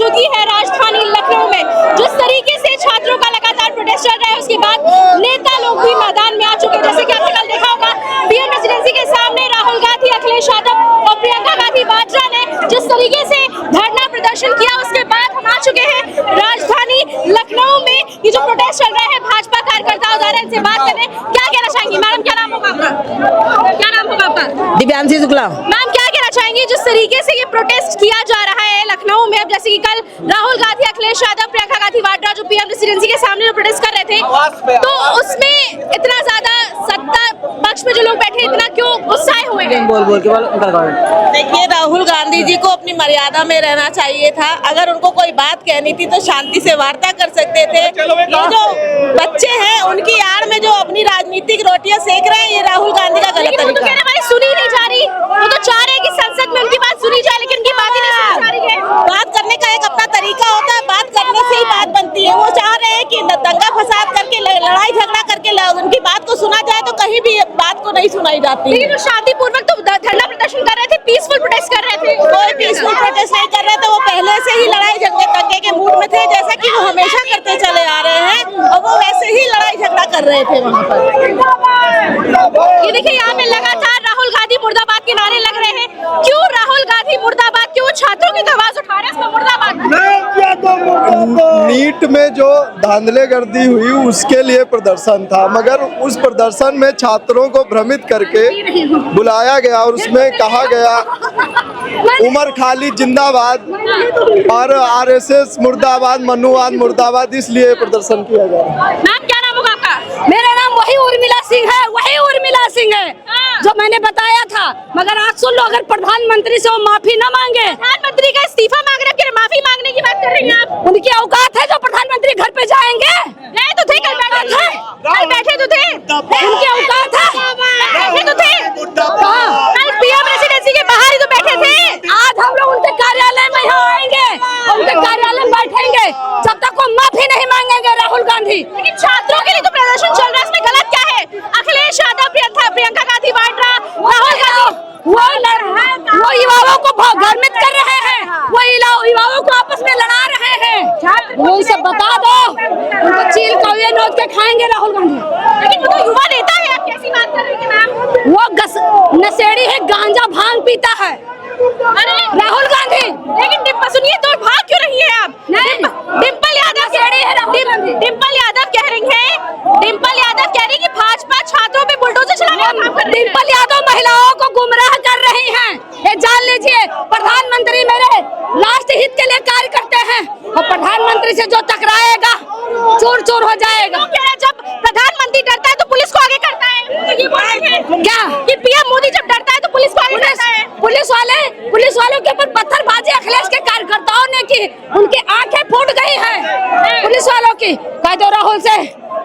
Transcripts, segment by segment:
मौजूदगी है राजधानी लखनऊ में। जिस तरीके से छात्रों का लगातार प्रोटेस्ट चल रहा है, उसके बाद नेता लोग भी मैदान में आ चुके हैं। जैसे कि आपने कल देखा होगा, पीएम रेजिडेंसी के सामने राहुल गांधी, अखिलेश यादव और प्रियंका गांधी वाड्रा ने जिस तरीके से धरना प्रदर्शन किया, उसके बाद हम आ चुके हैं राजधानी लखनऊ में। ये जो प्रोटेस्ट चल रहा है, भाजपा कार्यकर्ताओं द्वारा इनसे बात करें। क्या कहना चाहेंगी मैडम? क्या नाम होगा आपका? क्या नाम होगा आपका? दिव्यांशी शुक्ला। मैम, क्या कहना चाहेंगी जिस तरीके से ये प्रोटेस्ट किया जा रहा है लखनऊ में? अब जैसे कि कल राहुल गांधी, अखिलेश यादव, प्रियंका गांधी वाड्रा जो पीएम रेजिडेंसी के सामने जो प्रोटेस्ट कर रहे थे, तो उसमें इतना ज्यादा सत्ता पक्ष में जो लोग बैठे इतना क्यों उत्साह हुए हैं? देखिए, राहुल गांधी जी को अपनी मर्यादा में रहना चाहिए था। अगर उनको कोई बात कहनी थी तो शांति से वार्ता कर सकते थे। ये जो बच्चे हैं, उनकी आड़ में जो अपनी राजनीतिक रोटियां सेक रहे हैं, ये राहुल गांधी का गलत तरीका है। सुनी नहीं जा रही, वो तो चाह रहे हैं कि संसद में उनकी बात सुनी जाए, लेकिन उनकी बात ही नहीं सुनी जा रही है। बात करने का एक अपना तरीका होता है, बात करने से ही बात बनती है। वो चाह रहे हैं कि दंगा फसाद करके, लड़ाई झगड़ा करके उनकी बात को सुना जाए, तो कहीं भी बात को नहीं सुनाई जाती। लेकिन वो शांतिपूर्वक तो धरना प्रदर्शन कर रहे थे, पीसफुल प्रोटेस्ट कर रहे थे। कोई पीसफुल प्रोटेस्ट नहीं कर रहे थे, वो पहले से ही लड़ाई दंगे के मूड में थे, जैसा कि वो हमेशा करते चले आ रहे हैं, और वो वैसे ही लड़ाई झगड़ा कर रहे थे वहाँ पर। ये देखिए, यहाँ पे लगातार राहुल गांधी मुर्दाबाद के नारे लग रहे हैं। क्यों राहुल गांधी मुर्दाबाद? क्यों छात्रों की तो आवाज उठा रहे हैं, उसमें मुर्दाबाद? नीट में जो धांधलेगर्दी हुई उसके लिए प्रदर्शन था, मगर उस प्रदर्शन में छात्रों को भ्रमित करके बुलाया गया और उसमें कहा गया उमर खालिद जिंदाबाद और आरएसएस मुर्दाबाद, मनुवाद मुर्दाबाद, इसलिए प्रदर्शन किया गया। मैम, क्या नाम होगा आपका? मेरा नाम वही उर्मिला सिंह है, वही उर्मिला सिंह है जो मैंने बताया था। मगर आज सुन लो, अगर प्रधानमंत्री से वो माफी न मांगे, प्रधानमंत्री का इस्तीफा मांग रहे हैं, माफी मांगने की बात कर रही हैं आप? उनकी औकात है जो प्रधानमंत्री घर पे जाएंगे? गए तो थे, कल बैठे थे, कल बैठे तो थे, उनकी औकात है? बैठे तो थे, कल पीएम रेजिडेंसी के बाहर ही तो बैठे थे। आज हम लोग उनके कार्यालय में यहाँ आएंगे, उनके कार्यालय में बैठेंगे जब तक वो माफी नहीं मांगेंगे राहुल गांधी। लेकिन छात्रों के लिए तो प्रदर्शन चल रहा है, इसमें गलत क्या है? अखिलेश यादव, प्रियंका गांधी वाड्रा, राहुल गांधी वो युवाओं को भ्रमित कर रहे हैं, वो युवाओं को आपस में लड़ा रहे हैं। वो सब बता दो, उनको चील कौवे नोच के खाएंगे राहुल गांधी। लेकिन वो तो युवा नेता है, आप कैसी बात कर रही हैं मैम? वो नशेड़ी है, गांजा भांग पीता है राहुल गांधी। लेकिन डिम्पल, सुनिए, तो भाग क्यों रही है आप? डिम्पल यादव कह रही है, डिम्पल यादव कह रही है, डिम्पल यादव कह रही है कि भाजपा छात्रों पे बुलडोजर चलाने का काम कर रही है। डिम्पल यादव महिलाओं को गुमराह कर रही हैं, ये जान लीजिए। प्रधानमंत्री मेरे राष्ट्र हित के लिए कार्य करते हैं, और प्रधानमंत्री से जो टकराएगा चूर चूर हो जाएगा। जब प्रधानमंत्री डरता है तो पुलिस को आगे करता है, तो ये बोल रहे हैं क्या कि पीएम मोदी जब डरता है तो पुलिस को आगे करता है? पुलिस वालों के ऊपर पत्थरबाजी अखिलेश के कार्यकर्ताओं ने की, उनकी आंखें फूट गई हैं पुलिस वालों की। कह दो राहुल से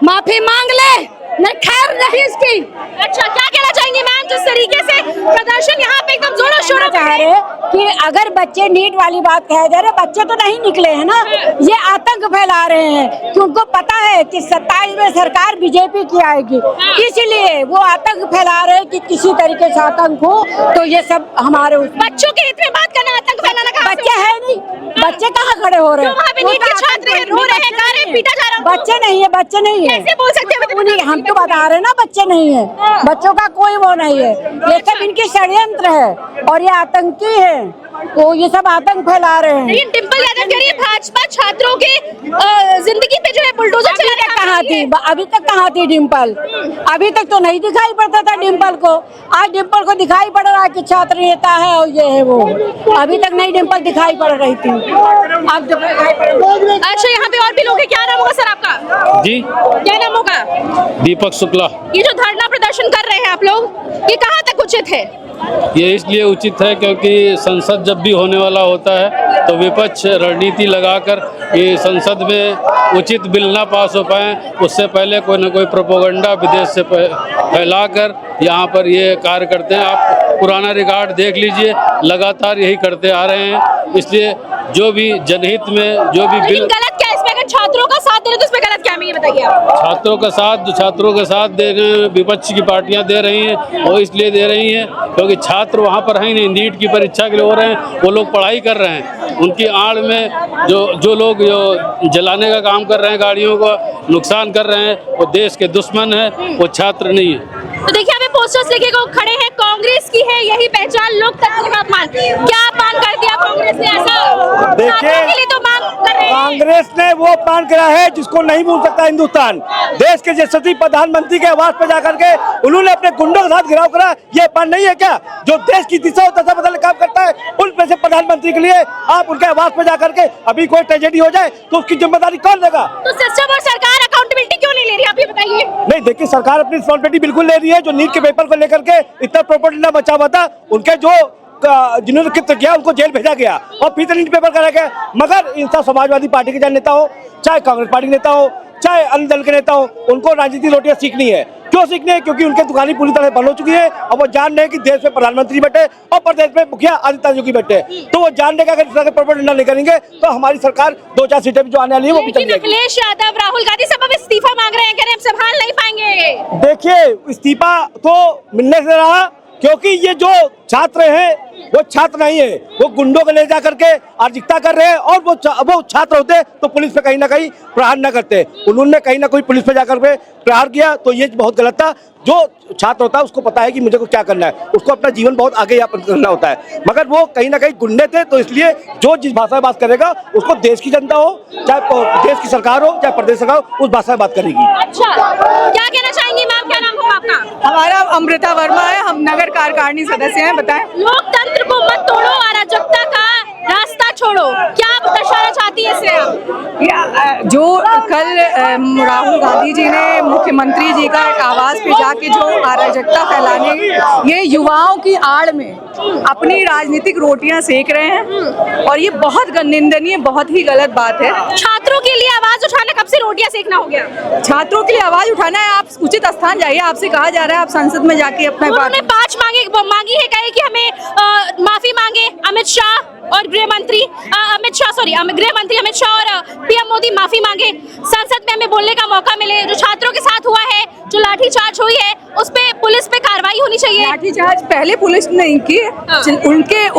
माफी मांग ले, नहीं खैर नहीं इसकी। अच्छा, क्या कहना चाहेंगे मैम? जिस तरीके से प्रदर्शन यहाँ पे एकदम जोरों शोरों चाह रहे कि अगर बच्चे नीट वाली बात कह जा रहे, बच्चे तो नहीं निकले हैं ना, ये आतंक फैला रहे हैं कि उनको पता है कि 27 में सरकार बीजेपी की आएगी, इसलिए वो आतंक फैला रहे हैं कि किसी तरीके से आतंक हो। तो ये सब हमारे बच्चों के हित में बात करना, आतंक फैलाना कहाँ से? बच्चे है नहीं, बच्चे कहाँ खड़े हो रहे हैं? वहाँ पे नीट के छात्र हैं, रो रहे हैं, गा रहे हैं, पीटा जा रहा है। बच्चे नहीं है, बच्चे नहीं है, कैसे बोल सकते हैं? हम तो बता रहे हैं ना, बच्चे नहीं है, बच्चों का कोई वो नहीं है। ये सब इनके षड्यंत्र है और ये आतंकी है, तो ये सब आतंक फैला रहे हैं। लेकिन डिम्पल यादव कह रही है भाजपा छात्रों के जिंदगी पे जो है बुलडोजर चलाने का कहाँ थी? अभी तक कहाँ थी डिम्पल? अभी तक तो नहीं दिखाई पड़ता था डिम्पल को। आज डिम्पल को दिखाई पड़ रहा है कि छात्र नेता है और ये है वो। अभी तक नहीं डिम्पल दिखाई पड़ रही थी, अब जब अच्छा, यहाँ पे और भी लोग हैं। क्या नाम होगा सर आपका? जी, क्या नाम होगा? दीपक शुक्ला। ये जो धरना प्रदर्शन कर रहे हैं आप लोग, ये कहाँ तक उचित है? ये इसलिए उचित है क्योंकि संसद जब भी होने वाला होता है तो विपक्ष रणनीति लगाकर ये संसद में उचित बिल ना पास हो पाए, उससे पहले कोई न कोई प्रोपेगेंडा विदेश से फैलाकर यहाँ पर ये कार्य करते हैं। आप पुराना रिकॉर्ड देख लीजिए, लगातार यही करते आ रहे हैं। इसलिए जो भी जनहित में जो भी बिल, गलत क्या है इसमें? अगर छात्रों का साथ दे रहे तो उसमें गलत क्या है, ये बताइए आप। छात्रों का साथ, जो छात्रों के साथ दे रहे हैं, विपक्ष की पार्टियां दे रही हैं, वो इसलिए दे रही हैं क्योंकि छात्र वहाँ पर हैं नहीं, नीट की परीक्षा के लिए हो रहे हैं, वो लोग पढ़ाई कर रहे हैं। उनकी आड़ में जो लोग जो जलाने का काम कर रहे हैं, गाड़ियों को नुकसान कर रहे हैं, वो देश के दुश्मन हैं, वो छात्र नहीं है। तो देखिए अभी पोस्टर्स लेके को खड़े हैं, कांग्रेस की है यही पहचान, लोकतंत्र का अपमान। क्या अपमान कर दिया कांग्रेस ने ऐसा? देखिए, के लिए तो मांग कर रहे हैं। कांग्रेस ने वो अपमान करा है जिसको नहीं भूल सकता हिंदुस्तान। देश के यशस्वी प्रधानमंत्री के आवास पर जाकर के उन्होंने अपने गुंडों के साथ घिराव करा, ये अपमान नहीं है क्या? जो देश की दिशा और दशा बदलने काम करता है, उन में से प्रधानमंत्री के लिए आप उनके आवास पर जाकर के अभी कोई ट्रेजेडी हो जाए तो उसकी जिम्मेदारी कौन लेगा? तो सिस्टम और सरकार अकाउंटेबिलिटी क्यों नहीं ले रही, आप ये बताइए। नहीं, देखिए, सरकार अपनी रिस्पॉन्सिबिलिटी बिल्कुल ले रही है। जो नीट के पेपर को लेकर के इतना प्रोपेगेंडा मचा हुआ था, उनके जो जिन्होंने कृत्य किया उनको जेल भेजा गया और फिर नीट पेपर कराया गया। मगर इंसान समाजवादी पार्टी के चाहे नेता हो, चाहे कांग्रेस पार्टी के नेता हो, चाहे अन्य दल के नेता हो, उनको राजनीतिक रोटियां सीखनी है। क्यों सीखनी है? क्योंकि उनकी दुकानें पूरी तरह बंद हो चुकी है और वो जान रहे हैं कि देश में प्रधानमंत्री बैठे और प्रदेश में मुखिया आदित्य योगी बैठे, तो वो जान लेगा अगर इस तरह के प्रोपेगेंडा नहीं करेंगे तो हमारी सरकार 2-4 सीटें भी जो आने वाली है वो भी चल जाएगी। अखिलेश यादव, राहुल गांधी सब अब इस्तीफा मांग रहे हैं, कह रहे हैं हम संभाल नहीं पाएंगे। देखिए, इस्तीफा तो मिलने से रहा क्योंकि ये जो छात्र हैं वो छात्र नहीं है, वो गुंडों को ले जा करके अराजकता कर रहे हैं और वो छात्र होते तो पुलिस पे कहीं ना कहीं प्रहार न करते। उन्होंने कहीं ना कोई पुलिस पे जाकर के प्रहार किया तो ये बहुत गलत था। जो छात्र होता है उसको पता है कि मुझे को क्या करना है, उसको अपना जीवन बहुत आगे यापन करना होता है। मगर वो कहीं ना कहीं गुंडे थे, तो इसलिए जो जिस भाषा में बात करेगा उसको देश की जनता हो, चाहे देश की सरकार हो, चाहे प्रदेश सरकार हो, उस भाषा में बात करेगी। अच्छा, क्या कहना चाहेंगी मैम, क्या नाम होगा आपका? हमारा अमृता वर्मा है, हम नगर कार्यकारिणी सदस्य हैं। बताएं। लोकतंत्र को मत तोड़ो, अराजकता का रास्ता छोड़ो, क्या आप दर्शाना चाहती है इससे आप? जो कल राहुल गांधी जी ने मुख्यमंत्री जी का आवास पे जाके जो अराजकता फैलाने, ये युवाओं की आड़ में अपनी राजनीतिक रोटियां सेक रहे हैं और ये बहुत निंदनीय, बहुत ही गलत बात है। छात्रों के लिए आवाज उठाना कब से रोटियां सेकना हो गया? छात्रों के लिए आवाज उठाना है, आप उचित स्थान जाइए, आपसे कहा जा रहा है आप संसद में जाके अपना बात। उन्होंने 5 मांगी है, कहे कि हमें माफी मांगे अमित शाह और गृह मंत्री अमित शाह और पीएम मोदी माफी मांगे, संसद में हमें बोलने का मौका मिले। जो छात्रों के साथ हुआ है, जो लाठीचार्ज हुई है, उस पे पुलिस पे कार्रवाई होनी चाहिए। लाठीचार्ज पहले पुलिस ने नहीं की,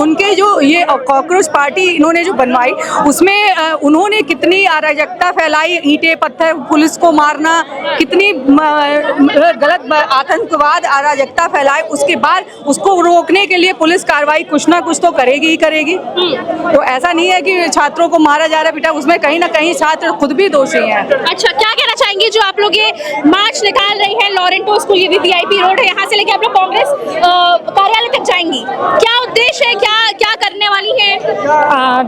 उनके जो ये कॉकरोच पार्टी इन्होंने जो बनवाई उसमें उन्होंने कितनी अराजकता फैलाई, ईंटें पत्थर पुलिस को मारना, कितनी गलत आतंकवाद अराजकता फैलाई। उसके बाद उसको रोकने के लिए पुलिस कार्रवाई कुछ ना कुछ तो करेगी ही करेगी। तो ऐसा नहीं है कि छात्रों को मारा जा रहा है बेटा, उसमें कहीं ना कहीं छात्र खुद भी दोषी हैं। अच्छा, क्या कहना चाहेंगे जो आप लोग ये मार्च निकाल रही है लॉरेंटो स्कूल, ये वीआईपी रोड है, यहाँ से लेके आप लोग कांग्रेस कार्यालय तक जाएंगी, क्या उद्देश्य है, क्या करने वाली है?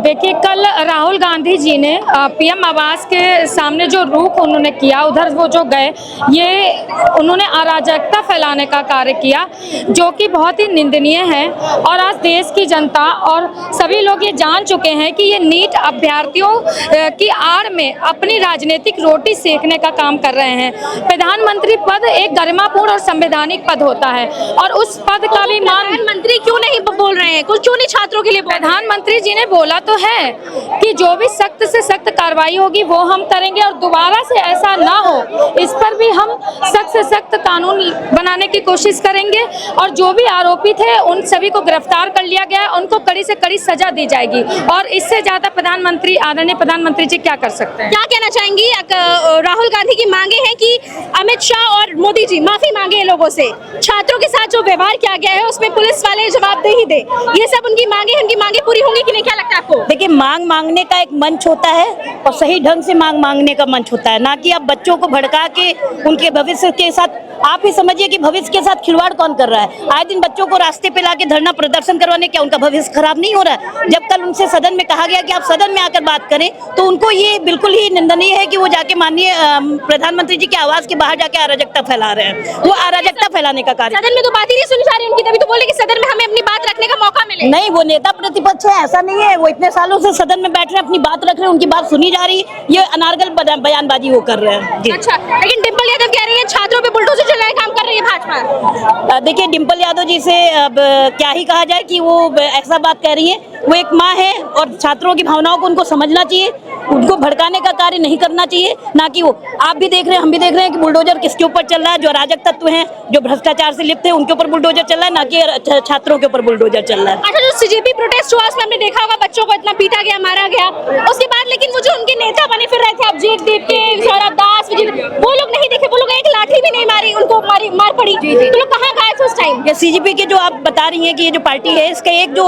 देखिए, कल राहुल गांधी जी ने पीएम आवास के सामने जो रुख उन्होंने किया, उधर वो जो गए, ये उन्होंने अराजकता फैलाने का कार्य किया जो कि बहुत ही निंदनीय है। और आज देश की जनता और सभी लोग ये जान चुके हैं कि ये नीट अभ्यर्थियों की आड़ में अपनी राजनीतिक रोटी सेकने का काम कर रहे हैं। प्रधानमंत्री पद एक गरिमापूर्ण और संवैधानिक पद होता है और उस पद का भी मान प्रधानमंत्री क्यों नहीं बोल रहे हैं, कुछ क्यों नहीं छात्रों के लिए? प्रधानमंत्री जी ने बोला तो है कि जो भी सख्त से सख्त कार्रवाई होगी वो हम करेंगे और दोबारा से ऐसा ना हो, इस पर भी हम सख्त से सख्त कानून बनाने की कोशिश करेंगे और जो भी आरोपी थे उन सभी को गिरफ्तार कर लिया गया, उनको कड़ी से कड़ी सजा दी जाएगी। और इससे ज्यादा प्रधानमंत्री, आदरणीय प्रधानमंत्री जी क्या कर सकते हैं? क्या कहना चाहेंगी? राहुल गांधी की मांगे हैं कि अमित शाह और मोदी जी माफी मांगे लोगों से, छात्रों के साथ जो व्यवहार किया गया है उसमें पुलिस वाले जवाबदेही दे, ये सब उनकी मांगे, उनकी मांगे पूरी होंगी कि नहीं, क्या लगता है आपको? देखिए, मांग मांगने का एक मंच होता है और सही ढंग से मांग मांगने का मंच होता है, ना कि आप बच्चों को भड़का के उनके भविष्य के साथ, आप ही समझिए कि भविष्य के साथ खिलवाड़ कौन कर रहा है। आए दिन बच्चों को रास्ते पे लाके धरना प्रदर्शन करवाने, क्या उनका भविष्य खराब नहीं हो रहा है? जब कल उनसे सदन में कहा गया कि आप सदन में आकर बात करें, तो उनको ये बिल्कुल ही निंदनीय है कि वो जाके माननीय प्रधानमंत्री जी के आवास के बाहर जाके अराजकता फैला रहे हैं। वो अराजकता फैलाने का कार्य, सदन में तो बात ही नहीं सुनी जा रही उनकी, तभी तो बोले कि सदन में हमें अपनी बात रखने का मौका मिले। नहीं, वो नेता प्रतिपक्ष है, ऐसा नहीं है। वो इतने सालों से सदन में बैठ रहे हैं, अपनी बात रख रहे हैं, उनकी बात सुनी जा रही है, ये अनारगल बयानबाजी वो कर रहे हैं। अच्छा, लेकिन डिम्पल यादव कह रही है छात्रों पे बुलडोजर चलाने का काम कर रही है भाजपा। देखिए, डिम्पल यादव जी से अब क्या ही कहा जाए कि वो ऐसा बात कह रही है। वो एक माँ है और छात्रों की भावनाओं को उनको समझना चाहिए। उनको भड़काने का कार्य नहीं करना चाहिए, ना कि वो आप भी देख रहे हैं, हम भी देख रहे हैं कि बुलडोजर किसके ऊपर चल रहा है, जो अराजक तत्व हैं, जो भ्रष्टाचार से लिप्त है, उनके ऊपर बुलडोजर चल रहा है, ना कि छात्रों के ऊपर बुलडोजर चल रहा है। अच्छा, जो सीजेपी प्रोटेस्ट हुआ उसमें हमने देखा होगा बच्चों को इतना पीटा गया, मारा गया, उसके बाद लेकिन वो जो उनके नेता बने फिर रहे थे अभिजीत दीप्ति, सौरभ दास, वो लोग नहीं दिखे, वो लोग एक लाठी भी नहीं मारी, उनको मार पड़ी, तो लोग कहाँ गए थे उस टाइम? ये सीजीपी के जो आप बता रही हैं कि ये जो पार्टी है, इसका एक जो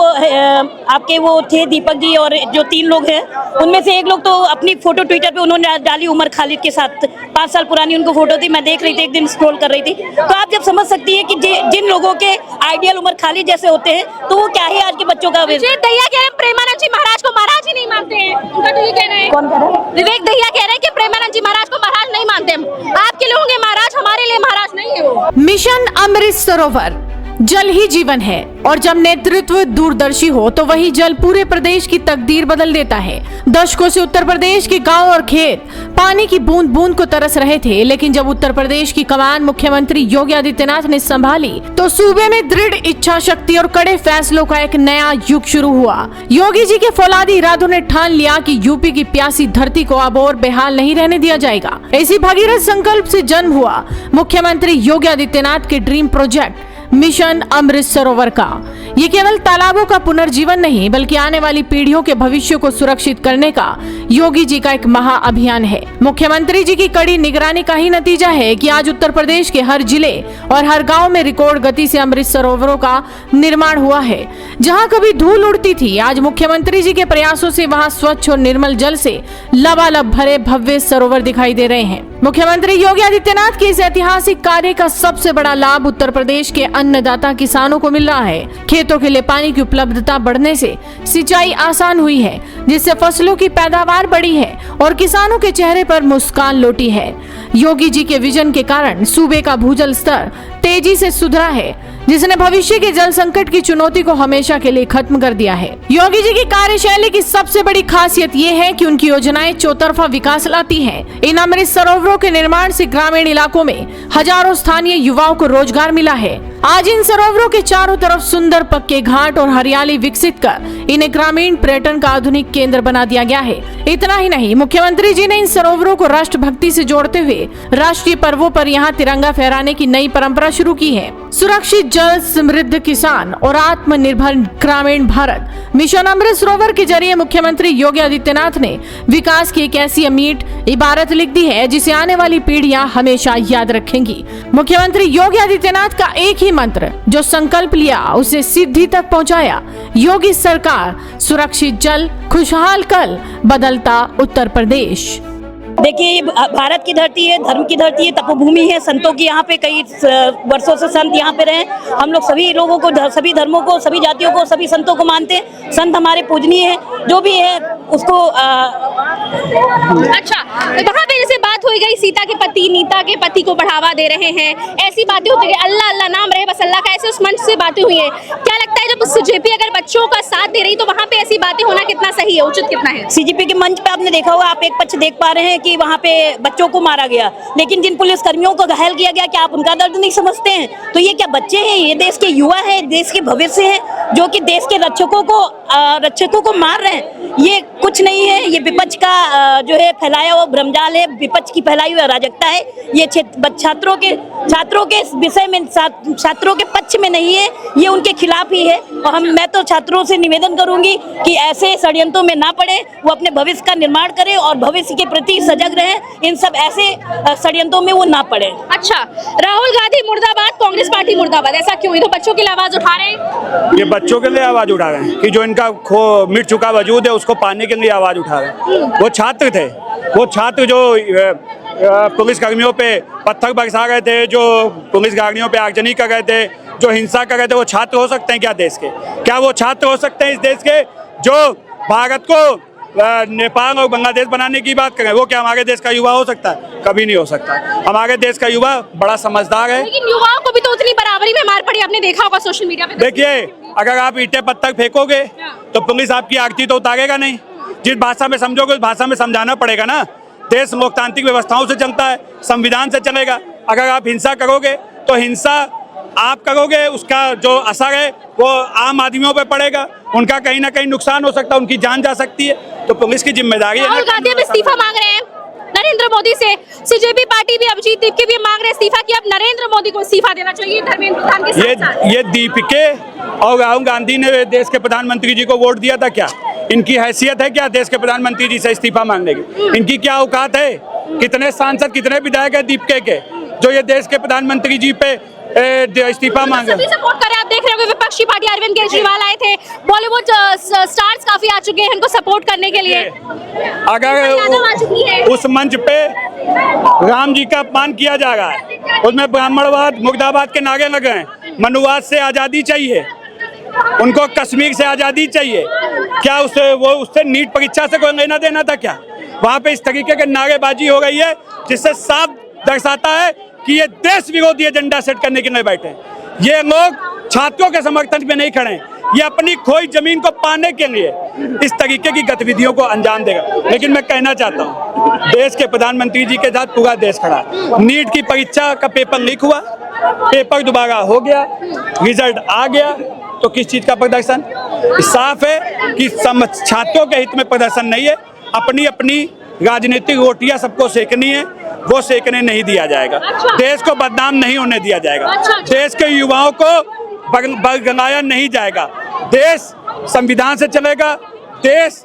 आपके वो थे दीपक जी और जो 3 लोग हैं, उनमें से एक लोग तो अपनी फोटो ट्विटर पे उन्होंने डाली उमर खालिद के साथ, 5 साल पुरानी उनको फोटो थी, मैं देख रही थी एक दिन स्क्रॉल कर रही थी, तो आप जब समझ सकती है कि जिन लोगों के आइडियल उमर खालिद जैसे होते हैं, तो वो क्या ही आज के बच्चों का विवेक दहिया कह रहे हैं प्रेमानंद जी महाराज को महाराज ही नहीं मानते हैं, उनका तो ये कहना है। कौन कह रहा है? विवेक दहिया कह रहे हैं कि प्रेमानंद जी महाराज को महाराज नहीं मानते हम, आपके लोगों के महाराज, हमारे लिए महाराज नहीं है वो। मिशन अमृत सरोवर, जल ही जीवन है और जब नेतृत्व दूरदर्शी हो तो वही जल पूरे प्रदेश की तकदीर बदल देता है। दशकों से उत्तर प्रदेश के गांव और खेत पानी की बूंद बूंद को तरस रहे थे, लेकिन जब उत्तर प्रदेश की कमान मुख्यमंत्री योगी आदित्यनाथ ने संभाली तो सूबे में दृढ़ इच्छा शक्ति और कड़े फैसलों का एक नया युग शुरू हुआ। योगी जी के फौलादी इरादों ने ठान लिया कि यूपी की प्यासी धरती को अब और बेहाल नहीं रहने दिया जाएगा। इसी भगीरथ संकल्प से जन्म हुआ मुख्यमंत्री योगी आदित्यनाथ के dream project mission Amrit Sarovar का। ये केवल तालाबों का पुनर्जीवन नहीं बल्कि आने वाली पीढ़ियों के भविष्य को सुरक्षित करने का योगी जी का एक महाअभियान है। मुख्यमंत्री जी की कड़ी निगरानी का ही नतीजा है कि आज उत्तर प्रदेश के हर जिले और हर गांव में रिकॉर्ड गति से अमृत सरोवरों का निर्माण हुआ है। जहां कभी धूल उड़ती थी, आज मुख्यमंत्री जी के प्रयासों से वहां स्वच्छ और निर्मल जल से लबालब भरे भव्य सरोवर दिखाई दे रहे हैं। मुख्यमंत्री योगी आदित्यनाथ के इस ऐतिहासिक कार्य का सबसे बड़ा लाभ उत्तर प्रदेश के अन्नदाता किसानों को मिल रहा है। खेतों के लिए पानी की उपलब्धता बढ़ने से सिंचाई आसान हुई है, जिससे फसलों की पैदावार बढ़ी है और किसानों के चेहरे पर मुस्कान लौटी है। योगी जी के विजन के कारण सूबे का भूजल स्तर तेजी से सुधरा है, जिसने भविष्य के जल संकट की चुनौती को हमेशा के लिए खत्म कर दिया है। योगी जी की कार्यशैली की सबसे बड़ी खासियत ये है कि उनकी योजनाएं चौतरफा विकास लाती हैं। इन अमृत सरोवरों के निर्माण से ग्रामीण इलाकों में हजारों स्थानीय युवाओं को रोजगार मिला है। आज इन सरोवरों के चारों तरफ सुंदर पक्के घाट और हरियाली विकसित कर इन्हें ग्रामीण पर्यटन का आधुनिक केंद्र बना दिया गया है। इतना ही नहीं, मुख्यमंत्री जी ने इन सरोवरों को राष्ट्रभक्ति से जोड़ते हुए राष्ट्रीय पर्वों पर यहाँ तिरंगा फहराने की नई परंपरा शुरू की है। सुरक्षित जल, समृद्ध किसान और आत्मनिर्भर ग्रामीण भारत मिशन अमृत सरोवर के जरिए मुख्यमंत्री योगी आदित्यनाथ ने विकास की एक ऐसी अमीट इबारत लिख दी है जिसे आने वाली पीढ़ियां हमेशा याद रखेंगी। मुख्यमंत्री योगी आदित्यनाथ का एक ही मंत्र, जो संकल्प लिया उसे सिद्धि तक पहुंचाया। योगी सरकार, सुरक्षित जल, खुशहाल कल, बदलता उत्तर प्रदेश। देखिए, ये भारत की धरती है, धर्म की धरती है, तपोभूमि है, संतों की यहाँ पे कई वर्षों से संत यहाँ पे रहे। हम लोग सभी लोगों को, सभी धर्मों को, सभी जातियों को, सभी संतों को मानते हैं। संत हमारे पूजनीय है, जो भी है उसको अच्छा, वहाँ पे जैसे बात हो गई सीता के पति, नीता के पति को बढ़ावा दे रहे हैं, ऐसी बातें होती है, अल्लाह अल्लाह नाम रहे बस अल्लाह का, ऐसे उस मंच से बातें हुई है। क्या लगता है जब सीजेपी अगर बच्चों का साथ दे रही तो वहाँ पे ऐसी बातें होना कितना सही है, उचित कितना है? सीजीपी के मंच पे आपने देखा होगा, आप एक पक्ष देख पा रहे हैं कि वहाँ पे बच्चों को मारा गया, लेकिन जिन पुलिस कर्मियों को घायल किया गया, क्या आप उनका दर्द नहीं समझते हैं? तो ये क्या बच्चे हैं? ये देश के युवा हैं, देश के भविष्य हैं, जो कि देश के रक्षकों को मार रहे हैं। ये कुछ नहीं है, ये विपक्ष का जो है फैलाया हुआ भ्रमजाल है, विपक्ष की फैलाई हुई अराजकता है। ये छात्रों के विषय में, छात्रों के पक्ष में नहीं है, ये उनके खिलाफ ही है। और मैं तो छात्रों से निवेदन करूंगी कि ऐसे षड्यंत्रों में ना पड़े, वो अपने भविष्य का निर्माण करें और भविष्य के प्रति सजग रहें, इन सब ऐसे षड्यंत्रों में वो ना पड़े। अच्छा, राहुल गांधी मुर्दाबाद, कांग्रेस पार्टी मुर्दाबाद, ऐसा क्यों? ये तो बच्चों के लिए आवाज उठा रहे हैं। ये बच्चों के लिए आवाज उठा रहे हैं कि जो इनका मिट चुका वजूद है उसको पाने के लिए आवाज उठा रहे हैं। वो छात्र थे, वो छात्र जो पुलिस कर्मियों पे पत्थर बरसा रहे थे, जो पुलिस गाड़ियों पे आगजनी कर रहे थे, जो हिंसा कर रहे थे, वो छात्र हो सकते हैं क्या देश के? क्या वो छात्र हो सकते हैं इस देश के जो भारत को नेपाल और बांग्लादेश बनाने की बात करें? वो क्या हमारे देश का युवा हो सकता है? कभी नहीं हो सकता। हमारे देश का युवा बड़ा समझदार है। लेकिन युवाओं को भी तो उतनी बराबरी में मार पड़ी, आपने देखा होगा सोशल मीडिया पे। देखिए, अगर आप ईंटें पत्थर फेंकोगे तो पुलिस आपकी आरती तो उतारेगा नहीं। जिस भाषा में समझोगे उस भाषा में समझाना पड़ेगा ना। देश लोकतांत्रिक व्यवस्थाओं से चलता है, संविधान से चलेगा। अगर आप हिंसा करोगे तो हिंसा आप करोगे, उसका जो असर है वो आम आदमियों पे पड़ेगा, उनका कहीं ना कहीं नुकसान हो सकता है, उनकी जान जा सकती है। तो पुलिस की जिम्मेदारी है। राहुल गांधी अब इस्तीफा मांग रहे हैं नरेंद्र मोदी से। सीजेपी पार्टी भी अभिजीत दीपके भी मांग रहे हैं इस्तीफा कि अब नरेंद्र मोदी को इस्तीफा देना चाहिए धर्मेंद्र प्रधान के साथ। ये दीपके और राहुल गांधी ने देश के प्रधानमंत्री जी को वोट दिया था क्या? इनकी हैसियत है क्या देश के प्रधानमंत्री जी से इस्तीफा मांगने की? इनकी क्या औकात है? कितने सांसद कितने विधायक है दीपके के जो ये देश के प्रधानमंत्री जी पे इस्तीफा मांगे? सभी सपोर्ट कर रहे हैं। आप देख रहे होंगे विपक्षी पार्टी अरविंद केजरीवाल आए थे, बॉलीवुड स्टार्स काफी आ चुके हैं इनको सपोर्ट करने के लिए। अगर उस मंच पे राम जी का अपमान किया जा रहा है, उसमें ब्राह्मणवाद मुर्दाबाद के नारे लगे हैं, मनुवाद से आजादी चाहिए, उनको कश्मीर से आजादी चाहिए, क्या उससे नीट परीक्षा से कोई लेना देना था क्या? वहाँ पे इस तरीके के नारेबाजी हो रही है जिससे साफ दर्शाता है कि ये देश विरोधी एजेंडा सेट करने के लिए बैठे हैं। ये लोग छात्रों के समर्थन में नहीं खड़े हैं, ये अपनी खोई जमीन को पाने के लिए इस तरीके की गतिविधियों को अंजाम देगा। लेकिन मैं कहना चाहता हूँ देश के प्रधानमंत्री जी के साथ पूरा देश खड़ा है। नीट की परीक्षा का पेपर लीक हुआ, पेपर दोबारा हो गया, रिजल्ट आ गया, तो किस चीज का प्रदर्शन? साफ है कि छात्रों के हित में प्रदर्शन नहीं है। अपनी अपनी राजनीतिक रोटियां सबको सेकनी है, वो सेकने नहीं दिया जाएगा। देश को बदनाम नहीं होने दिया जाएगा। देश के युवाओं को बरगलाया नहीं जाएगा। देश संविधान से चलेगा। देश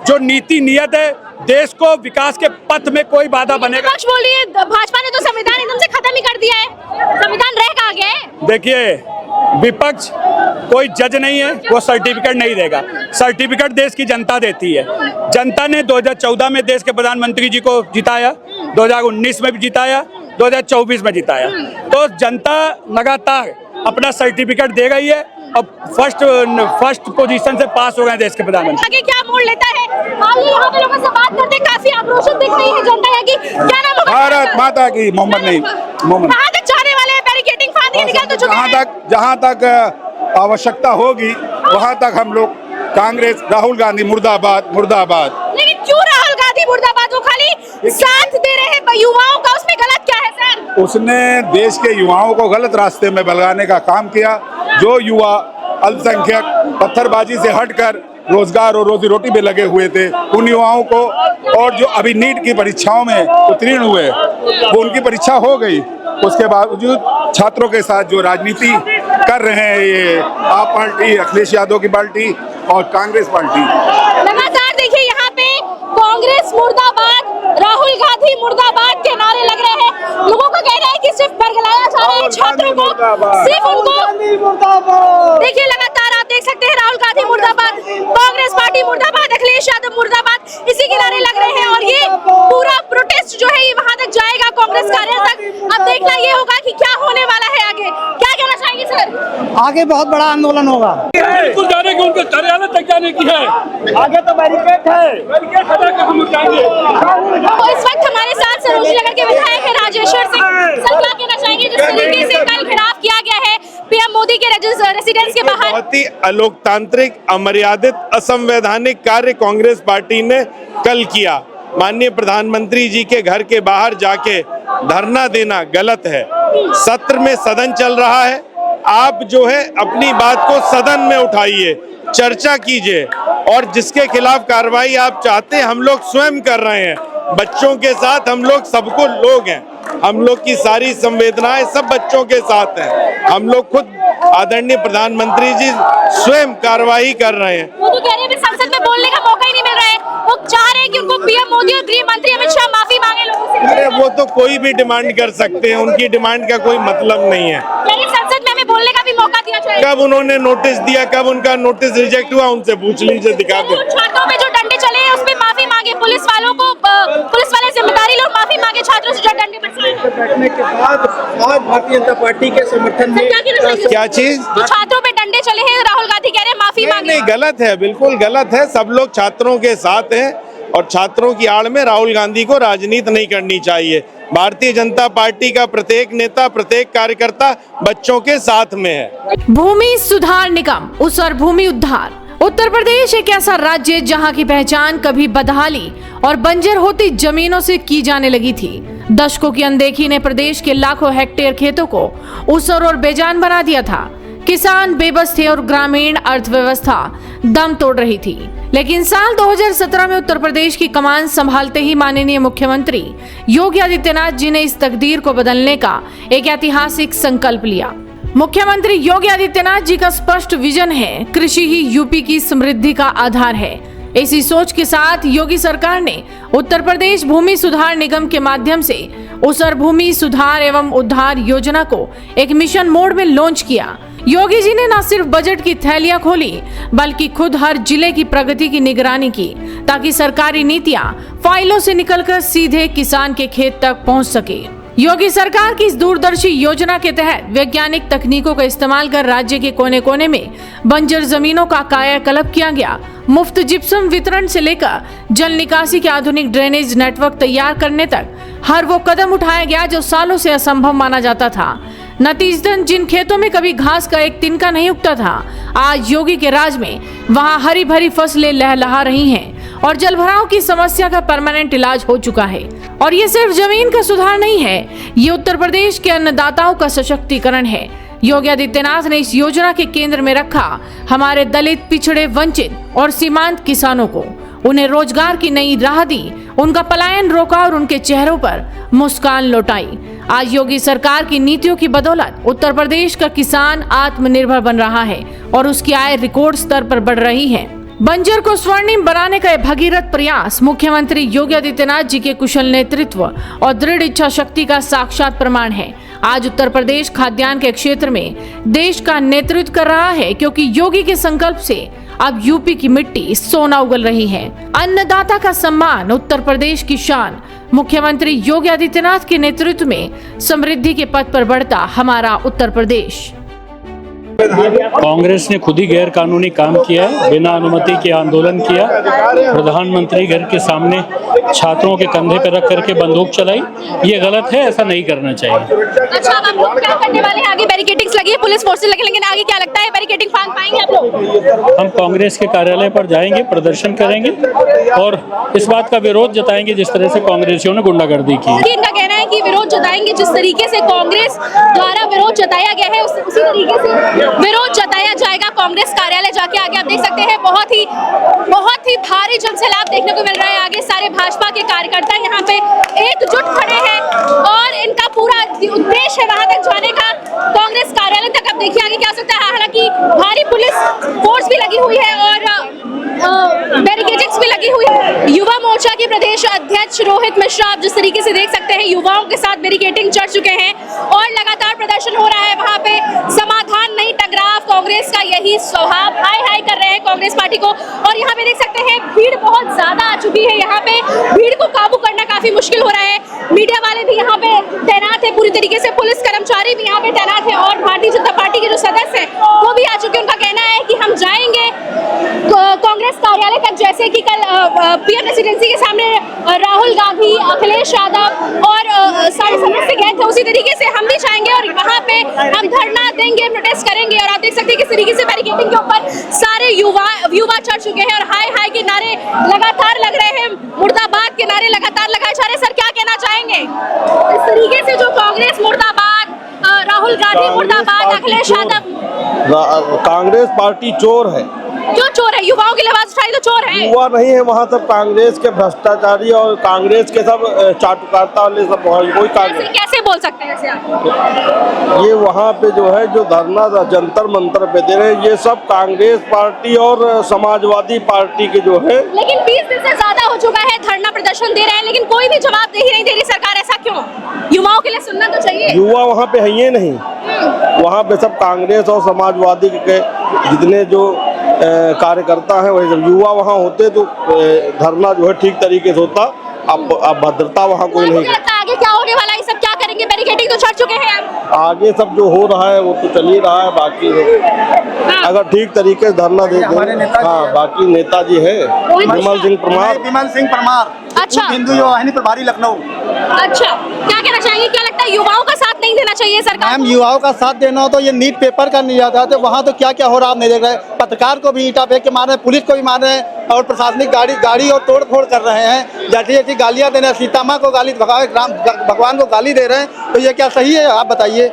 जो नीति नियत है, देश को विकास के पथ में कोई बाधा बनेगा। विपक्ष बोल रही है भाजपा ने तो संविधान एकदम से खत्म ही कर दिया है, संविधान रह कहाँ गया है? देखिए, विपक्ष कोई जज नहीं है, वो सर्टिफिकेट नहीं देगा। सर्टिफिकेट देश की जनता देती है। जनता ने 2014 में देश के प्रधानमंत्री जी को जिताया, 2019 में भी जिताया, 2024 में जिताया। तो जनता लगातार अपना सर्टिफिकेट दे रही है। अब फर्स्ट पोजीशन से पास हो गए देश के प्रधानमंत्री। आगे क्या मोड़ लेता है? आइए यहाँ पे लोगों से बात करते हैं। काफी आक्रोशित दिख रही है जनता यहाँ की। क्या नाम होगा? भारत माता की। मोहम्मद नहीं, मोहम्मद। कहाँ तक जाने वाले हैं? बैरिकेडिंग फांद के निकल तो चुके हैं। जहाँ तक आवश्यकता होगी वहाँ तक हम लोग कांग्रेस, राहुल गांधी मुर्दाबाद मुर्दाबाद। लेकिन क्यों राहुल गांधी मुर्दाबाद? वो खाली साथ दे रहे हैं युवाओं का, उसमें गलत क्या है सर? उसने देश के युवाओं को गलत रास्ते में बलगाने का काम किया। जो युवा अल्पसंख्यक पत्थरबाजी से हटकर रोजगार और रोजी रोटी में लगे हुए थे, उन युवाओं को, और जो अभी नीट की परीक्षाओं में उत्तीर्ण हुए, वो उनकी परीक्षा हो गई, उसके बावजूद छात्रों के साथ जो राजनीति कर रहे हैं ये आप पार्टी, अखिलेश यादव की पार्टी और कांग्रेस पार्टी। लगातार देखिए यहाँ पे कांग्रेस मुर्दाबाद, राहुल गांधी मुर्दाबाद के नारे लग रहे हैं। लोगों का कहना है कि सिर्फ बरगलाया जा रहा है छात्रों को, सिर्फ उनको। देखिए लगातार आप देख सकते हैं राहुल गांधी मुर्दाबाद, कांग्रेस पार्टी मुर्दाबाद, अखिलेश यादव मुर्दाबाद, इसी के नारे लग रहे हैं। और ये पूरा प्रोटेस्ट जो है ये वहां तक जाएगा, कांग्रेस कार्यालय तक। अब देखना ये होगा कि क्या होने वाला है आगे। क्या कहना चाहेंगे सर? आगे बहुत बड़ा आंदोलन होगा। बिल्कुल जाने की उनके कार्यालय तक जाने की है। आगे तो बैरिकेड है, बैरिकेड हटा के हम जाएंगे। तो इस वक्त हमारे साथ सरोजनी नगर के विधायक है राजेश्वर सिंह। सर क्या कहना चाहेंगे जिस तरीके से कल घेराव किया गया है पीएम मोदी के रेजिडेंस के बाहर? बहुत ही अलोकतांत्रिक, अमर्यादित, असंवैधानिक कार्य कांग्रेस पार्टी ने कल किया। माननीय प्रधानमंत्री जी के घर के बाहर जाके धरना देना गलत है। सत्र में सदन चल रहा है, आप जो है अपनी बात को सदन में उठाइए, चर्चा कीजिए, और जिसके खिलाफ कार्रवाई आप चाहते हैं हम लोग स्वयं कर रहे हैं। बच्चों के साथ हम लोग सबको लोग हैं, हम लोग की सारी संवेदनाएं सब बच्चों के साथ हैं। हम लोग खुद आदरणीय प्रधानमंत्री जी स्वयं कार्रवाई कर रहे हैं। वो तो कह रहे हैं संसद में बोलने का मौका ही नहीं मिल रहा है। वो चाह रहे हैं कि उनको पीएम मोदी और गृह मंत्री अमित शाह माफी मांगे लोगों से। अरे वो तो कोई भी डिमांड कर सकते हैं, उनकी डिमांड का कोई मतलब नहीं है। लेकिन संसद में हमें बोलने का भी मौका दिया जाए। कब उन्होंने नोटिस दिया, कब उनका नोटिस रिजेक्ट हुआ, उनसे पूछ लीजिए, दिखा दो। छात्रों में जो डंडे चले हैं उसमें माफी मांगे, पुलिस वालों को, पुलिस वाले जिम्मेदारी लोग माफी मांगे छात्रों से जो डंडे बरसाए। बैठने के बाद आज भारतीय जनता पार्टी के समर्थन में क्या चीज? जो छात्रों पे डंडे चले हैं राहुल गांधी कह रहे हैं माफी मांगे। नहीं, गलत है, बिल्कुल गलत है। सब लोग छात्रों के साथ हैं और छात्रों की आड़ में राहुल गांधी को राजनीति नहीं करनी चाहिए। भारतीय जनता पार्टी का प्रत्येक नेता, प्रत्येक कार्यकर्ता बच्चों के साथ में है। भूमि सुधार निगम, उस और भूमि उद्धार। उत्तर प्रदेश एक ऐसा राज्य जहां की पहचान कभी बदहाली और बंजर होती जमीनों से की जाने लगी थी। दशकों की अनदेखी ने प्रदेश के लाखों हेक्टेयर खेतों को उसर और बेजान बना दिया था। किसान बेबस थे और ग्रामीण अर्थव्यवस्था दम तोड़ रही थी। लेकिन साल 2017 में उत्तर प्रदेश की कमान संभालते ही माननीय मुख्यमंत्री योगी आदित्यनाथ जी ने इस तकदीर को बदलने का एक ऐतिहासिक संकल्प लिया। मुख्यमंत्री योगी आदित्यनाथ जी का स्पष्ट विजन है, कृषि ही यूपी की समृद्धि का आधार है। इसी सोच के साथ योगी सरकार ने उत्तर प्रदेश भूमि सुधार निगम के माध्यम से उसर भूमि सुधार एवं उद्धार योजना को एक मिशन मोड में लॉन्च किया। योगी जी ने न सिर्फ बजट की थैलियां खोली बल्कि खुद हर जिले की प्रगति की निगरानी की, ताकि सरकारी नीतियां फाइलों से निकलकर सीधे किसान के खेत तक पहुंच सके। योगी सरकार की इस दूरदर्शी योजना के तहत वैज्ञानिक तकनीकों का इस्तेमाल कर राज्य के कोने कोने में बंजर जमीनों का कायाकल्प किया गया। मुफ्त जिप्सम वितरण से लेकर जल निकासी के आधुनिक ड्रेनेज नेटवर्क तैयार करने तक हर वो कदम उठाया गया जो सालों से असंभव माना जाता था। नतीजतन जिन खेतों में कभी घास का एक तिनका नहीं उगता था, आज योगी के राज में वहां हरी भरी फसलें लहलहा रही हैं और जलभराव की समस्या का परमानेंट इलाज हो चुका है। और ये सिर्फ जमीन का सुधार नहीं है, ये उत्तर प्रदेश के अन्नदाताओं का सशक्तिकरण है। योगी आदित्यनाथ ने इस योजना के केंद्र में रखा हमारे दलित, पिछड़े, वंचित और सीमांत किसानों को। उन्हें रोजगार की नई राह दी, उनका पलायन रोका और उनके चेहरों पर मुस्कान लौटाई। आज योगी सरकार की नीतियों की बदौलत उत्तर प्रदेश का किसान आत्मनिर्भर बन रहा है और उसकी आय रिकॉर्ड स्तर पर बढ़ रही है। बंजर को स्वर्णिम बनाने का भगीरथ प्रयास मुख्यमंत्री योगी आदित्यनाथ जी के कुशल नेतृत्व और दृढ़ इच्छा शक्ति का साक्षात प्रमाण है। आज उत्तर प्रदेश खाद्यान्न के क्षेत्र में देश का नेतृत्व कर रहा है, क्योंकि योगी के संकल्प से अब यूपी की मिट्टी सोना उगल रही है। अन्नदाता का सम्मान, उत्तर प्रदेश की शान। मुख्यमंत्री योगी आदित्यनाथ के नेतृत्व में समृद्धि के पथ पर बढ़ता हमारा उत्तर प्रदेश। कांग्रेस ने खुद ही गैर कानूनी काम किया है, बिना अनुमति के आंदोलन किया, प्रधानमंत्री घर के सामने छात्रों के कंधे पर रख करके बंदूक चलाई। ये गलत है, ऐसा नहीं करना चाहिए। अच्छा, अब आप लोग क्या करने वाले हैं? आगे बैरिकेडिंग्स लगी है, पुलिस फोर्सेस लगे, लेकिन आगे क्या लगता है बैरिकेडिंग फांग पाएंगे आप लोग? हम कांग्रेस के कार्यालय पर जाएंगे, प्रदर्शन करेंगे और इस बात का विरोध जताएंगे जिस तरह से कांग्रेसियों ने गुंडागर्दी की। इनका कहना है कि विरोध जताएंगे, जिस तरीके से कांग्रेस द्वारा विरोध जताया गया है उसी तरीके से विरोध जताया जाएगा कांग्रेस कार्यालय जाके। आगे आप देख सकते हैं बहुत ही भारी जनसैलाब देखने को मिल रहा है। आगे सारे भाजपा के कार्यकर्ता यहाँ पे एकजुट खड़े हैं और इनका पूरा उद्देश्य है वहां तक जाने का, कांग्रेस कार्यालय तक। अब देखिए आगे क्या हो सकता है। हालांकि भारी पुलिस फोर्स भी लगी हुई है और बैरिकेडिंग्स भी लगी हुई है। युवा मोर्चा के प्रदेश अध्यक्ष रोहित मिश्रा, आप जिस तरीके से देख सकते हैं युवाओं के साथ बैरिकेडिंग चढ़ चुके हैं और लगातार प्रदर्शन हो रहा है। वहां पे समाधान नहीं, टकराव, कांग्रेस का यही स्वभाव। हाय हाय कर रहे हैं कांग्रेस पार्टी को। और यहाँ पे देख सकते हैं भीड़ बहुत ज्यादा आ चुकी है। यहाँ पे भीड़ को काबू करना काफी मुश्किल हो रहा है। मीडिया वाले भी यहाँ पे तैनात है पूरी तरीके से, पुलिस कर्मचारी भी यहाँ पे तैनात है और भारतीय जनता पार्टी के जो सदस्य हैं वो भी आ चुके हैं। उनका कहना है कि हम जाएंगे कांग्रेस कार्यालय तक, जैसे कि कल पीएम रेसिडेंसी के सामने राहुल गांधी, अखिलेश यादव और सारे सदस्य गए थे, उसी तरीके से हम भी जाएंगे और वहाँ पे हम धरना देंगे, प्रोटेस्ट करेंगे। और आप देख सकते हैं किस तरीके से बैरिकेडिंग के ऊपर सारे युवा चढ़ चुके हैं और हाय हाय के नारे लगातार लग रहे हैं, मुर्दाबाद के नारे लगातार लगाए जा रहे हैं। सर क्या कहना चाहेंगे इस तरीके से जो कांग्रेस मुर्दाबाद, राहुल गांधी मुर्दाबाद, अखिलेश यादव? कांग्रेस पार्टी चोर है। क्यों चोर है? युवाओं की आवाज उठाई तो चोर है। युवा नहीं है वहाँ, सब कांग्रेस के भ्रष्टाचारी और कांग्रेस के सब चाटुकारिता वाले सब कोई कांग्रेस। कैसे बोल सकते हैं ऐसे आप? ये वहाँ पे जो है जो धरना जंतर मंतर पे दे रहे हैं, ये सब कांग्रेस पार्टी और समाजवादी पार्टी के जो है। लेकिन 20 दिन से ज्यादा हो चुका है, धरना प्रदर्शन दे रहे हैं, लेकिन कोई भी जवाबदेही नहीं दे रही सरकार। ऐसा क्यों? युवाओं के लिए सुनना तो चाहिए। युवा वहाँ पे है ही नहीं, वहाँ पे सब कांग्रेस और समाजवादी के जितने जो कार्यकर्ता हैं वही सब। युवा वहाँ होते तो धरना जो है ठीक तरीके से होता। अब भद्रता वहाँ कोई नहीं। आगे क्या होने वाला है? सब क्या करेंगे? बैरिकेडिंग तो चढ़ चुके हैं आप। आगे सब जो हो रहा है वो तो चल ही रहा है। बाकी अगर ठीक तरीके से धरना दे दें। हाँ, बाकी नेताजी है विमल सिंह परमार, अच्छा, हिंदू युवा वाहिनी प्रभारी लखनऊ। अच्छा, क्या कहना चाहेंगे? क्या लगता है युवाओं का साथ नहीं देना चाहिए सरकार? मैम, युवाओं का साथ देना हो तो ये नीट पेपर का नहीं जाता तो वहाँ तो क्या क्या हो रहा आप नहीं देख रहे। पत्रकार को भी ईंटा फेंक के मार रहे हैं, पुलिस को भी मार रहे हैं और प्रशासनिक गाड़ी और तोड़ फोड़ कर रहे हैं। जैसी जैसी गालियाँ दे रहे हैं, सीता माँ को गाली, भगवान को गाली दे रहे हैं, तो ये क्या सही है? आप बताइए।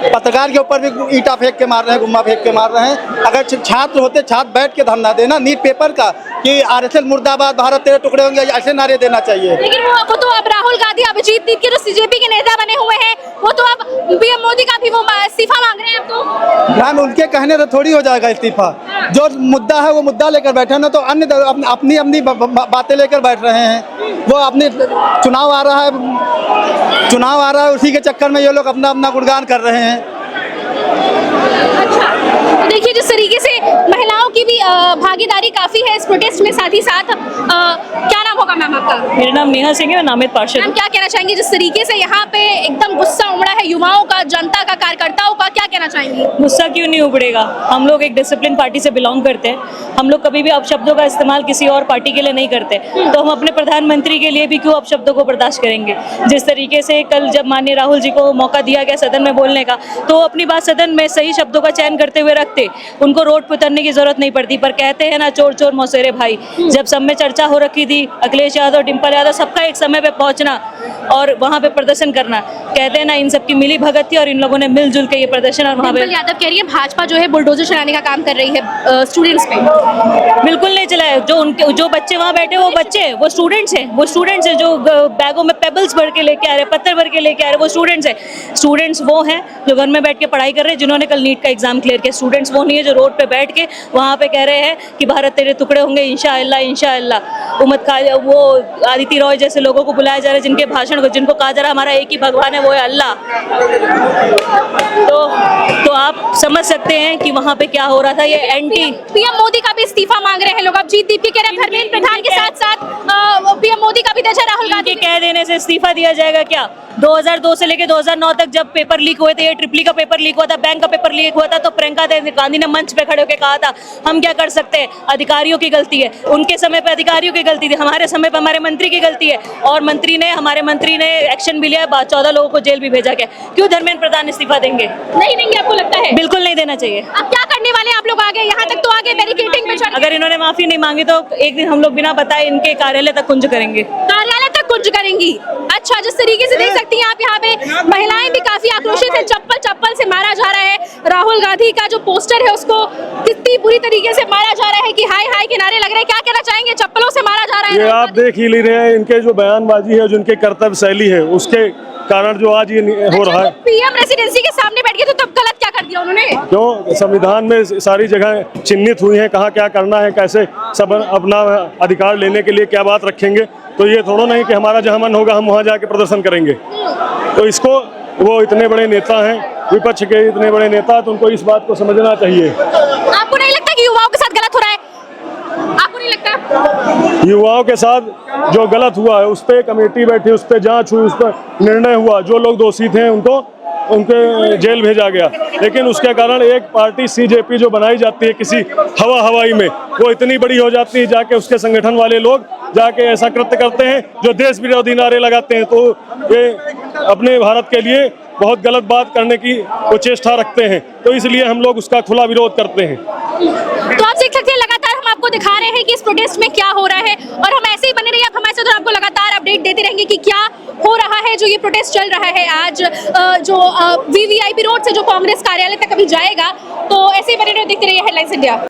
पत्रकार के ऊपर भी ईंटा फेंक के मार रहे हैं, गुम्मा फेंक के मार रहे हैं। अगर छात्र होते, छात्र बैठ के धरना देना नीट पेपर का कि आरएसएस मुर्दाबाद, भारत तेरे टुकड़े होंगे, ऐसे नारे देना चाहिए। लेकिन वो तो अब राहुल गांधी अभिजीत दीप के जो सीजेपी के नेता बने हुए हैं, वो तो अब पीएम मोदी का भी वो इस्तीफा मांग रहे हैं अब तो। मैम उनके कहने से थोड़ी हो जाएगा इस्तीफा। जो मुद्दा है वो मुद्दा लेकर बैठे ना, तो अन्य अपनी अपनी बातें लेकर बैठ रहे हैं। वो अपने चुनाव आ रहा है, उसी के चक्कर में ये लोग अपना अपना गुणगान कर रहे हैं। देखिए जिस तरीके से महिलाओं की भी भागीदारी काफी है इस प्रोटेस्ट में, साथ ही साथ क्या नाम होगा मैम आपका? मेरा नाम नेहा सिंह है, मैं नामित पार्षद मैम क्या कहना चाहेंगे जिस तरीके से यहाँ पे एकदम गुस्सा उमड़ा है युवाओं का, जनता का, कार्यकर्ताओं का, क्या कहना चाहेंगी? गुस्सा क्यों नहीं उबड़ेगा? हम लोग एक डिसिप्लिन पार्टी से बिलोंग करते हैं। हम लोग कभी भी अपशब्दों का इस्तेमाल किसी और पार्टी के लिए नहीं करते, तो हम अपने प्रधानमंत्री के लिए भी क्यों अपशब्दों को बर्दाश्त करेंगे? जिस तरीके से कल जब माननीय राहुल जी को मौका दिया गया सदन में बोलने का, तो अपनी बात सदन में सही शब्दों का चयन करते हुए रखते, उनको रोड पर उतरने की जरूरत नहीं पड़ती। पर कहते हैं ना, चोर चोर मौसेरे भाई। जब सब में चर्चा हो रखी थी, अखिलेश यादव, डिम्पल यादव, सबका एक समय पे पहुंचना और वहां पे प्रदर्शन करना, कहते हैं ना, इन सबकी मिली भगत थी और इन लोगों ने मिलजुल के ये प्रदर्शन और वहां पे। डिम्पल यादव कह रही है भाजपा जो है बुलडोजर चलाने का काम कर रही है स्टूडेंट्स पे। बिल्कुल नहीं चलाए। जो बच्चे वहाँ बैठे वो बच्चे, वो स्टूडेंट्स हैं जो बैगों में पेबल्स भर के लेके आ रहे, पत्थर भर के लेके आ रहे, वो स्टूडेंट्स हैं। स्टूडेंट्स वो हैं जो घर में बैठ के पढ़ाई कर रहे हैं, जिन्होंने कल नीट का एग्जाम क्लियर किया। स्टूडेंट्स वो नहीं है जो रोड पे बैठ के वहाँ पे कह रहे हैं कि भारत तेरे टुकड़े होंगे, इंशाअल्लाह इंशाअल्लाह। वो आदित्य रॉय जैसे लोगों को बुलाया जा रहा है, जिनके भाषण को, जिनको कहा जा रहा है हमारा एक ही भगवान है, वो है अल्लाह। तो आप समझ सकते हैं कि वहाँ पे क्या हो रहा था। ये एंटी पीएम मोदी का भी इस्तीफा मांग रहे हैं लोग। अब जीत दीप कह रहे हैं धर्मेंद्र प्रधान के साथ साथ पीएम मोदी का भी दर्जा राहुल गांधी के कह देने से इस्तीफा दिया जाएगा क्या? 2002 से लेकर 2009 तक जब पेपर लीक हुए थे, ये ट्रिपली का पेपर लीक हुआ था, बैंक का पेपर लीक हुआ था, तो प्रियंका गांधी ने मंच पे खड़े होकर कहा था हम क्या कर सकते हैं, अधिकारियों की गलती है। उनके समय पे अधिकारियों की गलती थी, हमारे समय पे हमारे मंत्री की गलती है। और हमारे मंत्री ने एक्शन भी लिया, 14 लोगों को जेल भी भेजा गया। क्यों धर्मेंद्र प्रधान इस्तीफा देंगे? नहीं देंगे आपको लगता है? बिल्कुल नहीं देना चाहिए। अब क्या करने वाले आप लोग? आगे यहाँ तक तो आगे बैरिकेडिंग में अगर इन्होंने माफी नहीं मांगी तो एक दिन हम लोग बिना बताए इनके कार्यालय तक कुंज करेंगे। कार्यालय तक कुंज करेंगी? अच्छा, जिस तरीके से देख सकती हैं आप यहाँ पे महिलाएं भी काफी आक्रोशित है। चप्पल से मारा जा रहा है। राहुल गांधी का जो पोस्टर है उसको कितनी बुरी तरीके से मारा जा रहा है कि हाय हाय के नारे लग रहे हैं। क्या कहना चाहेंगे? चप्पलों से मारा जा रहा है। ये आप देख ही ले रहे हैं, इनके जो बयानबाजी है, जो इनके कर्तव्य शैली है, उसके कारण जो आज ये हो रहा है। पीएम रेसिडेंसी के सामने बैठ गए तो तब गलत क्या कर दिया उन्होंने? क्यों संविधान में सारी जगह चिन्हित हुई है, कहाँ क्या करना है, कैसे सब अपना अधिकार लेने के लिए क्या बात रखेंगे। तो ये थोड़ा नहीं कि हमारा जहाँ मन होगा हम वहाँ जाके प्रदर्शन करेंगे। तो इसको वो इतने बड़े नेता हैं, विपक्ष के इतने बड़े नेता, तो उनको इस बात को समझना चाहिए। आपको नहीं लगता कि युवाओं के साथ गलत हो रहा है? आपको नहीं लगता? युवाओं के साथ जो गलत हुआ है उस पर कमेटी बैठी, उस पर जांच हुई, उस पर निर्णय हुआ। जो लोग दोषी थे उनके जेल भेजा गया। लेकिन उसके कारण एक पार्टी सीजेपी जो बनाई जाती है किसी हवाई में, वो इतनी बड़ी हो जाती है, जाके उसके संगठन वाले लोग जाके ऐसा कृत्य करते हैं जो देश विरोधी नारे लगाते हैं। तो ये अपने भारत के लिए बहुत गलत बात करने की वो चेष्टा रखते हैं। तो इसलिए हम लोग उसका खुला विरोध करते हैं। तो आप देख सकते हैं लगातार हम आपको दिखा रहे हैं कि इस प्रोटेस्ट में क्या हो रहा है, और हम ऐसे ही बने रहिए आप हमारे साथ, आपको लगातार अपडेट देते रहेंगे कि क्या हो रहा है। जो ये प्रोटेस्ट चल रहा है आज जो वीवीआईपी रोड से जो कांग्रेस कार्यालय तक अभी जाएगा, तो ऐसे ही बने रहिए, देखते रहिए हेडलाइंस इंडिया।